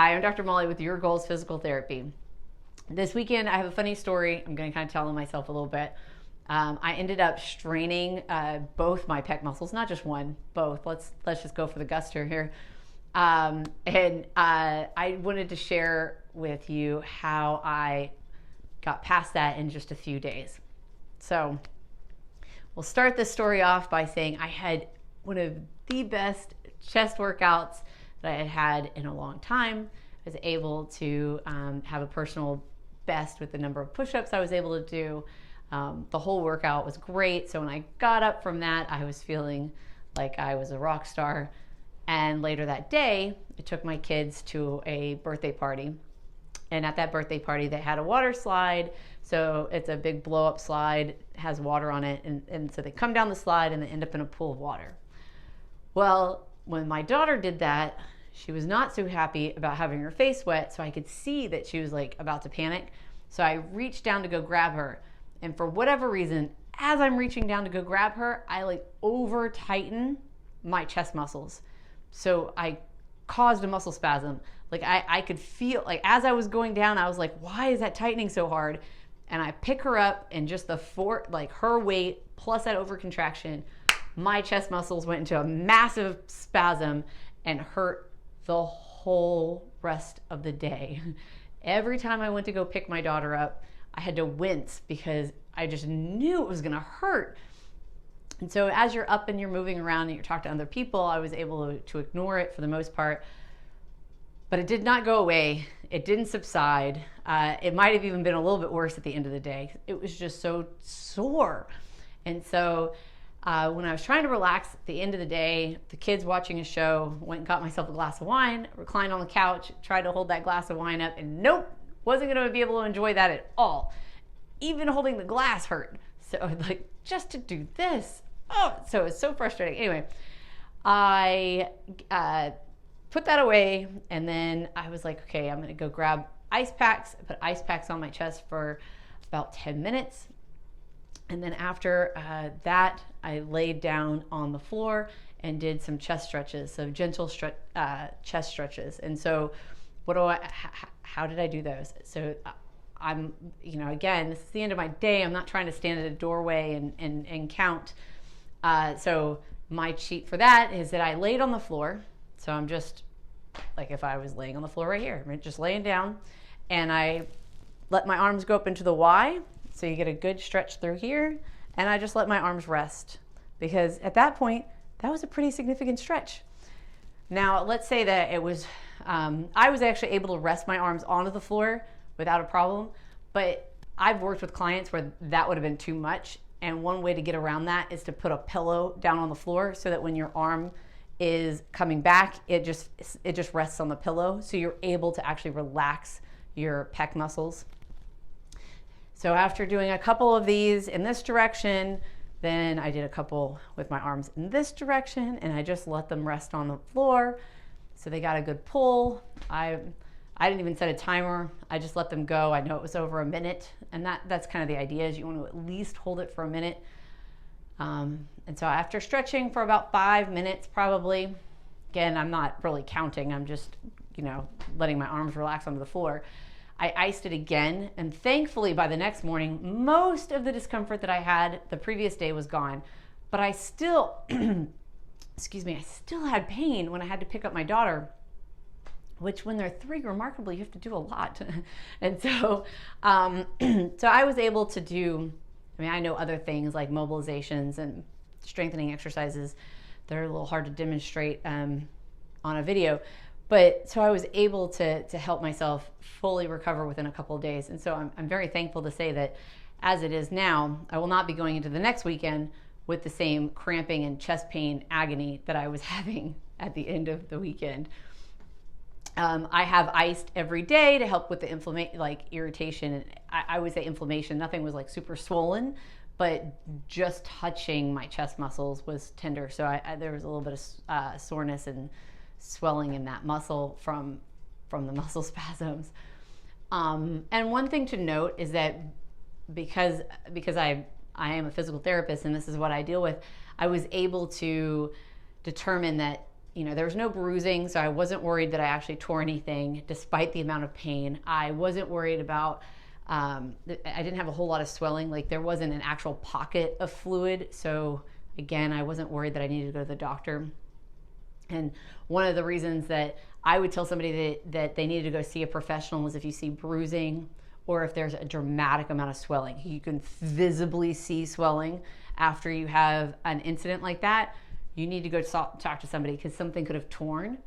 Hi, I'm Dr. Molly with Your Goals Physical Therapy. This weekend, I have a funny story. I'm going to kind of tell on myself a little bit. I ended up straining both my pec muscles, not just one, both. Let's just go for the Guster here. I wanted to share with you how I got past that in just a few days. So we'll start this story off by saying I had one of the best chest workouts that I had had in a long time. I was able to have a personal best with the number of push-ups I was able to do. The whole workout was great. So when I got up from that, I was feeling like I was a rock star. And later that day, I took my kids to a birthday party. And at that birthday party, they had a water slide. So it's a big blow up slide, has water on it. And so they come down the slide and they end up in a pool of water. Well, when my daughter did that, she was not so happy about having her face wet, so I could see that she was like about to panic. So I reached down to go grab her. And for whatever reason, as I'm reaching down to go grab her, I like over tighten my chest muscles. So I caused a muscle spasm. Like I could feel, like as I was going down, I was like, why is that tightening so hard? And I pick her up and just like her weight plus that over contraction, my chest muscles went into a massive spasm and hurt the whole rest of the day. Every time I went to go pick my daughter up, I had to wince because I just knew it was gonna hurt. And so as you're up and you're moving around and you're talking to other people, I was able to ignore it for the most part, but it did not go away. It didn't subside. It might have even been a little bit worse at the end of the day. It was just so sore. And so when I was trying to relax at the end of the day, the kids watching a show, went and got myself a glass of wine, reclined on the couch, tried to hold that glass of wine up, and nope, wasn't going to be able to enjoy that at all. Even holding the glass hurt. So like, just to do this. Oh, so it's so frustrating. Anyway, I put that away, and then I was like, okay, I'm going to go grab ice packs. I put ice packs on my chest for about 10 minutes. And then after that, I laid down on the floor and did some chest stretches, so gentle chest stretches. And so how did I do those? So I'm, again, this is the end of my day. I'm not trying to stand at a doorway and count. So my cheat for that is that I laid on the floor. So I'm just like if I was laying on the floor right here, I'm just laying down, and I let my arms go up into the Y. So you get a good stretch through here, and I just let my arms rest because at that point, that was a pretty significant stretch. Now, let's say that it was, I was actually able to rest my arms onto the floor without a problem, but I've worked with clients where that would have been too much. And one way to get around that is to put a pillow down on the floor so that when your arm is coming back, it just rests on the pillow. So you're able to actually relax your pec muscles. So after doing a couple of these in this direction, then I did a couple with my arms in this direction, and I just let them rest on the floor. So they got a good pull. I didn't even set a timer. I just let them go. I know it was over a minute, and that's kind of the idea, is you want to at least hold it for a minute. And so after stretching for about 5 minutes probably, again, I'm not really counting. I'm just, letting my arms relax onto the floor. I iced it again, and thankfully by the next morning, most of the discomfort that I had the previous day was gone, but I still, I still had pain when I had to pick up my daughter, which when they're 3, remarkably, you have to do a lot. And so, so I was able to do, I know other things like mobilizations and strengthening exercises. They're a little hard to demonstrate on a video. But so I was able to help myself fully recover within a couple of days. And so I'm very thankful to say that as it is now, I will not be going into the next weekend with the same cramping and chest pain agony that I was having at the end of the weekend. I have iced every day to help with the inflammation, like irritation. I would say inflammation. Nothing was like super swollen, but just touching my chest muscles was tender. So there was a little bit of soreness and swelling in that muscle from the muscle spasms. And one thing to note is that because I am a physical therapist and this is what I deal with, I was able to determine that there was no bruising, so I wasn't worried that I actually tore anything despite the amount of pain. I wasn't worried about, I didn't have a whole lot of swelling. Like, there wasn't an actual pocket of fluid. So again, I wasn't worried that I needed to go to the doctor. And one of the reasons that I would tell somebody that they needed to go see a professional was if you see bruising or if there's a dramatic amount of swelling. You can visibly see swelling after you have an incident like that. You need to go talk to somebody because something could have torn.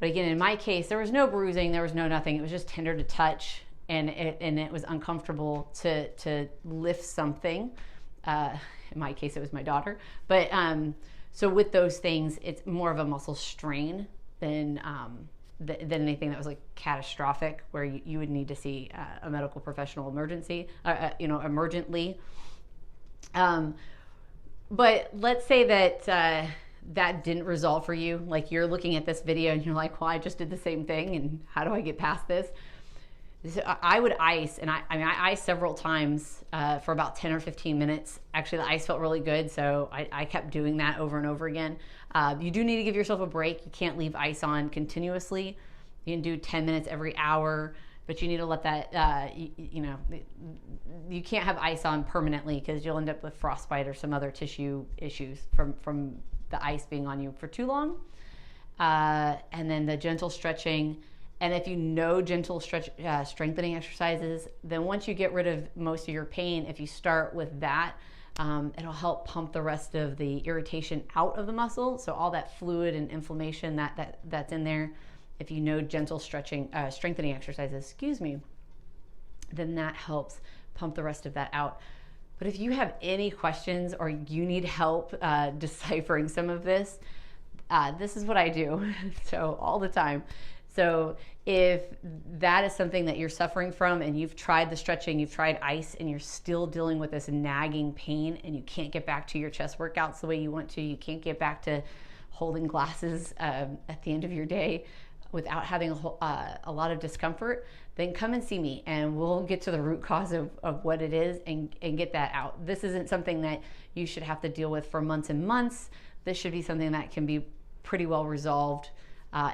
But again, in my case, there was no bruising, there was no nothing. It was just tender to touch, and it was uncomfortable to lift something. In my case, it was my daughter. But so with those things, it's more of a muscle strain than anything that was like catastrophic, where you would need to see a medical professional emergently. But let's say that that didn't resolve for you. Like, you're looking at this video and you're like, well, I just did the same thing, and how do I get past this? So I would ice, and I iced several times for about 10 or 15 minutes. Actually, the ice felt really good, so I kept doing that over and over again. You do need to give yourself a break. You can't leave ice on continuously. You can do 10 minutes every hour, but you need to let that, you can't have ice on permanently because you'll end up with frostbite or some other tissue issues from the ice being on you for too long. And then the gentle stretching. And if you know gentle strengthening exercises, then once you get rid of most of your pain, if you start with that, it'll help pump the rest of the irritation out of the muscle. So all that fluid and inflammation that's in there, if you know gentle strengthening exercises, then that helps pump the rest of that out. But if you have any questions or you need help deciphering some of this, this is what I do. So all the time. So if that is something that you're suffering from and you've tried the stretching, you've tried ice, and you're still dealing with this nagging pain and you can't get back to your chest workouts the way you want to, you can't get back to holding glasses at the end of your day without having a lot of discomfort, then come and see me and we'll get to the root cause of what it is and get that out. This isn't something that you should have to deal with for months and months. This should be something that can be pretty well resolved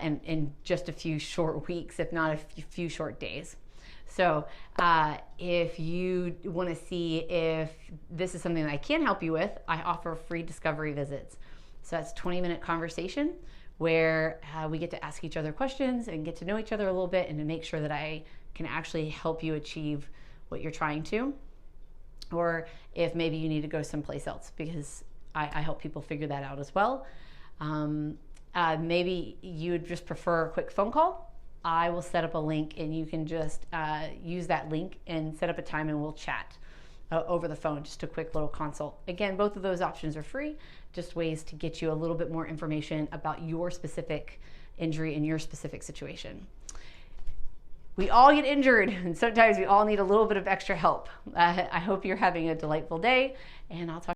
in just a few short weeks, if not a few short days. So if you want to see if this is something that I can help you with, I offer free discovery visits. So that's 20-minute conversation where we get to ask each other questions and get to know each other a little bit and to make sure that I can actually help you achieve what you're trying to. Or if maybe you need to go someplace else, because I help people figure that out as well. Maybe you would just prefer a quick phone call. I will set up a link and you can just use that link and set up a time and we'll chat over the phone, just a quick little consult. Again, both of those options are free, just ways to get you a little bit more information about your specific injury and your specific situation. We all get injured, and sometimes we all need a little bit of extra help. I hope you're having a delightful day, and I'll talk